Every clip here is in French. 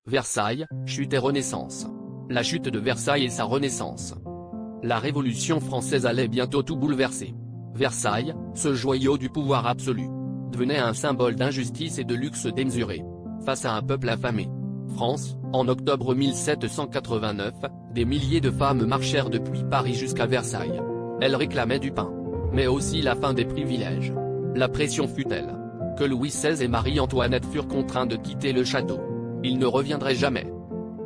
Versailles, chute et renaissance. La chute de Versailles et sa renaissance. La Révolution française allait bientôt tout bouleverser. Versailles, ce joyau du pouvoir absolu, devenait un symbole d'injustice et de luxe démesuré, face à un peuple affamé. France, en octobre 1789, des milliers de femmes marchèrent depuis Paris jusqu'à Versailles. Elles réclamaient du pain, mais aussi la fin des privilèges. La pression fut telle que Louis XVI et Marie-Antoinette furent contraints de quitter le château. Ils ne reviendraient jamais.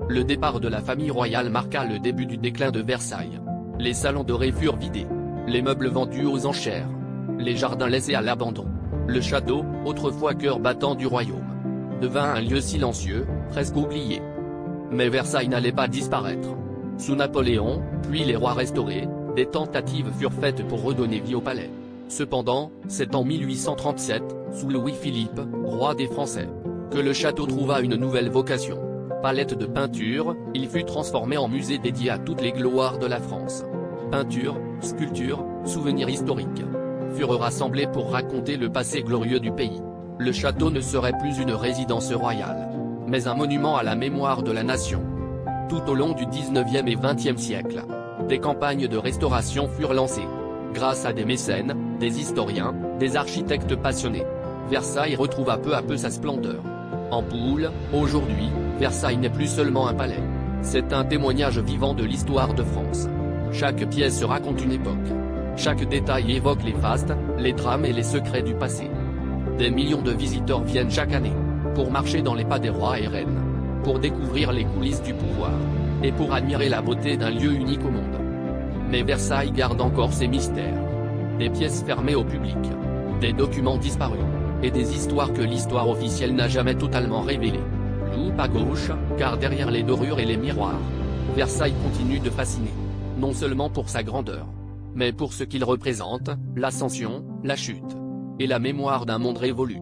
Le départ de la famille royale marqua le début du déclin de Versailles. Les salons dorés furent vidés, les meubles vendus aux enchères, les jardins laissés à l'abandon. Le château, autrefois cœur battant du royaume, devint un lieu silencieux, presque oublié. Mais Versailles n'allait pas disparaître. Sous Napoléon, puis les rois restaurés, des tentatives furent faites pour redonner vie au palais. Cependant, c'est en 1837, sous Louis-Philippe, roi des Français, que le château trouva une nouvelle vocation. Palette de peinture, il fut transformé en musée dédié à toutes les gloires de la France. Peintures, sculptures, souvenirs historiques furent rassemblés pour raconter le passé glorieux du pays. Le château ne serait plus une résidence royale, mais un monument à la mémoire de la nation. Tout au long du 19e et 20e siècle, des campagnes de restauration furent lancées. Grâce à des mécènes, des historiens, des architectes passionnés, Versailles retrouva peu à peu sa splendeur. Ampoule, aujourd'hui, Versailles n'est plus seulement un palais. C'est un témoignage vivant de l'histoire de France. Chaque pièce raconte une époque. Chaque détail évoque les fastes, les drames et les secrets du passé. Des millions de visiteurs viennent chaque année, pour marcher dans les pas des rois et reines, pour découvrir les coulisses du pouvoir, et pour admirer la beauté d'un lieu unique au monde. Mais Versailles garde encore ses mystères. Des pièces fermées au public, des documents disparus, et des histoires que l'histoire officielle n'a jamais totalement révélées. Loupe à gauche, car derrière les dorures et les miroirs, Versailles continue de fasciner, non seulement pour sa grandeur, mais pour ce qu'il représente, l'ascension, la chute, et la mémoire d'un monde révolu.